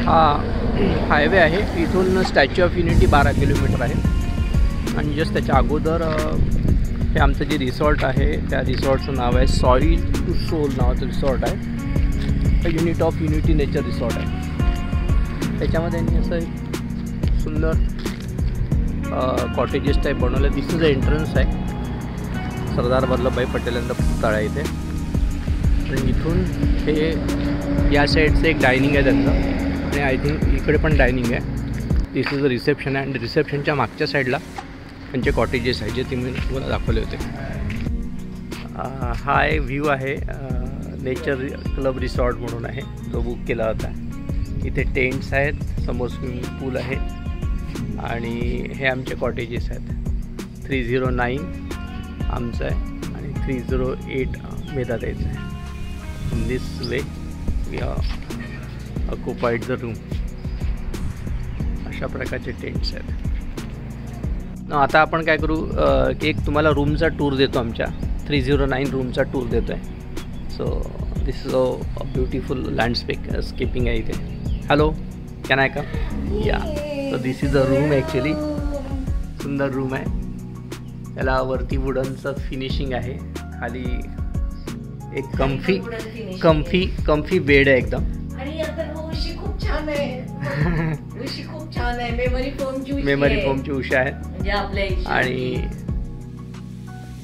हा हायवे आहे. इथून स्टॅच्यू ऑफ युनिटी 12 किलोमीटर आहे आणि जस्ट त्याच्या अगोदर हे आमचं जे रिसॉर्ट आहे त्या रिसॉर्टचं नाव आहे सॉइल टू सोल नावाचं रिसॉर्ट आहे. Unit of unity nature resort आहे. त्याच्यामध्ये त्यांनी असं एक सुंदर कॉटेजेस टाईप बनवलं. दिस इज द एंट्रन्स आहे. सरदार वल्लभभाई पटेल यांचा पुतळा आहे इथे. आणि इथून हे या साईडचं एक डायनिंग आहे त्यांचं आणि आय थिंक इकडे पण डायनिंग आहे. दिस इज द रिसेप्शन आहे आणि रिसेप्शनच्या मागच्या साईडला त्यांचे कॉटेजेस आहे जे तुम्ही तुम्हाला दाखवले होते. हा एक व्ह्यू आहे नेचर क्लब रिसॉर्ट म्हणून आहे जो बुक केला होता. इथे टेंट्स आहेत, समोर स्विमिंग पूल आहे आणि हे आमचे कॉटेजेस आहेत. 309 आमचं आहे आणि 308 मेधाताईचं आहे. In this way we occupied the room. अशा प्रकारचे टेंट्स आहेत. आता आपण काय करू की एक तुम्हाला रूमचा टूर देतो. आमच्या 309 रूमचा टूर देतो आहे. So this is a beautiful landscaping आहे इथे. हॅलो, कॅन आय कम? या. So this is a room. Actually सुंदर रूम आहे. त्याला वरती वुडनचं फिनिशिंग आहे. खाली एक कम्फी बेड आहे एकदम. आणि उशी खूप छान आहे. उशी खूप छान आहे. मेमरी फोमची उशी आहे म्हणजे आपल्या. आणि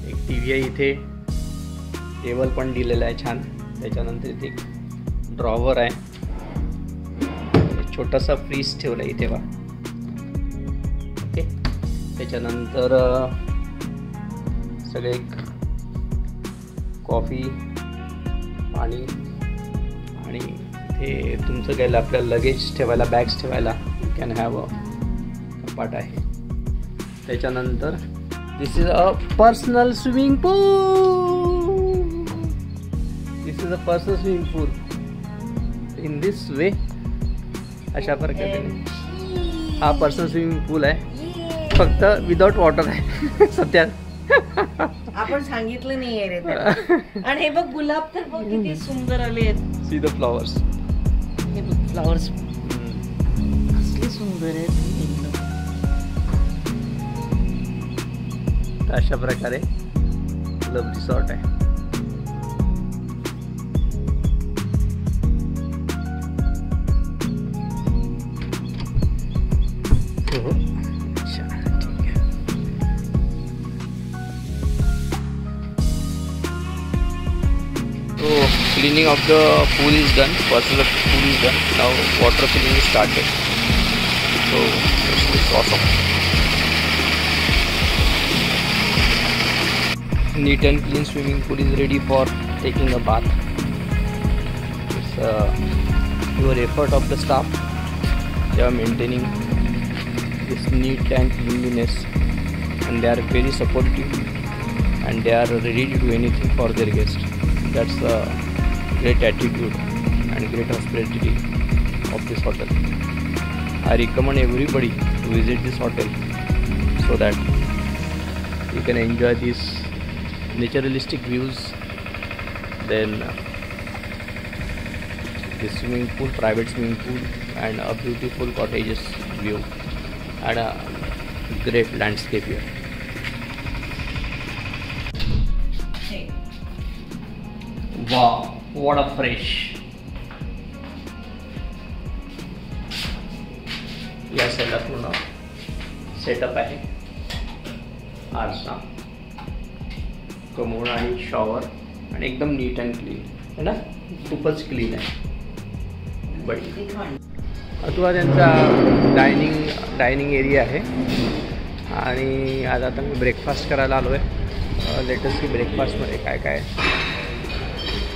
एक टी व्ही आहे इथे. टेबल पण दिलेला आहे छान. त्याच्यानंतर इथे एक ड्रॉवर आहे. छोटासा फ्रीज ठेवला इथे बा. ओके. त्याच्यानंतर सगळे कॉफी, पाणी आणि इथे तुमचं काय आपल्या लगेज ठेवायला, बॅग्स ठेवायला कॅन हॅव अ कपाट आहे. त्याच्यानंतर this is a personal swimming pool. This is a personal swimming pool. In this way अशा प्रकारे हा पर्सनल स्विमिंग पूल आहे. फक्त विदाउट वॉटर आहे सध्या. आपण सांगितलं नाहीये रे. आणि हे बघ गुलाब तर बघ किती सुंदर आले आहेत. See the flowers. हे बघ फ्लॉवर्स कसले सुंदर आहेत. अशा प्रकारे क्लब रिसॉर्ट आहे. Cleaning of the pool is done. First the pool is done. Now water filling is started. So it's awesome. Neat and clean swimming pool is ready for taking a bath. It's your effort of the staff. They are maintaining this neat and cleanliness, and they are very supportive, and they are ready to do anything for their guests. That's a great attitude and great hospitality of this hotel. I recommend everybody to visit this hotel so that you can enjoy these naturalistic views. Then this swimming pool, private swimming pool, and a beautiful cottages view and a great landscape here. Wow, what a fresh. या साईडला पूर्ण setup आहे. आरसा, commode आणि shower आणि एकदम नीट and clean आहे ना. खूपच क्लीन आहे. बट अथवा त्यांचा डायनिंग एरिया आहे. आणि आज आता मी ब्रेकफास्ट करायला आलो आहे. लेटेस्ट की ब्रेकफास्टमध्ये काय काय.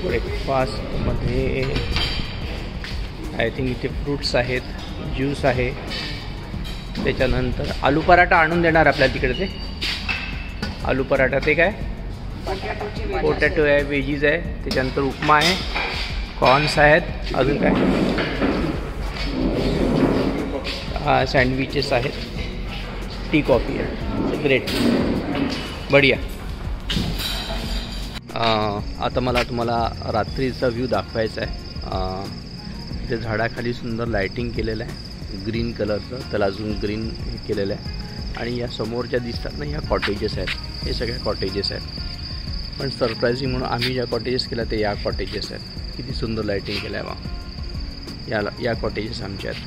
ब्रेकफास्टमध्ये आय थिंक इथे फ्रूट्स आहेत, ज्यूस आहे. त्याच्यानंतर आलू पराठा आणून देणार आपल्याला तिकडे. ते आलू पराठा ते काय पोटॅटो आहे, वेजीज आहे. त्याच्यानंतर उपमा आहे, कॉर्न्स आहेत. अजून काय सँडविचेस आहेत, टी कॉफी आहे. ग्रेट, बढिया. आता मला तुम्हाला रात्रीचा व्ह्यू दाखवायचा आहे. इथे झाडाखाली सुंदर लाइटिंग केलेलं आहे ग्रीन कलरचं, त्याला अजून ग्रीन हे केलेलं आहे. आणि या समोर ज्या दिसतात ना, ह्या कॉटेजेस आहेत, हे सगळ्या कॉटेजेस आहेत. पण सरप्रायझिंग म्हणून आम्ही ज्या कॉटेजेस केल्या ते या कॉटेजेस आहेत. किती सुंदर लाइटिंग केलं आहे बा. या कॉटेजेस आमच्या आहेत.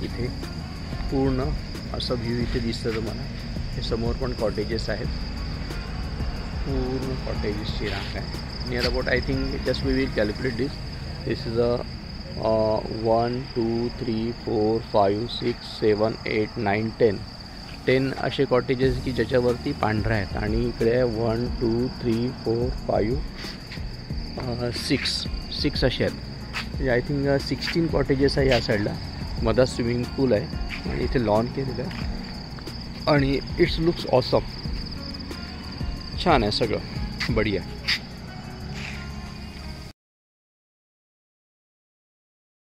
इथे पूर्ण असं व्ह्यू इथे दिसतं तुम्हाला. हे समोर पण कॉटेजेस आहेत, पूर्ण कॉटेजेसची रांग आहे. Near about I think just we will calculate this is a 1 2 3 4 5 6 7 8 9 10 असे कॉटेजेस की ज्याच्यावरती पांढऱ्या आहेत. आणि इकडे 1 2 3 4 5 6 असे आहेत. म्हणजे आय थिंक 16 कॉटेजेस आहे या साईडला. मधात स्विमिंग पूल आहे आणि इथे लॉन केलेलं आहे. आणि इट्स लुक्स ऑसम. छान आहे सगळं, बढिया.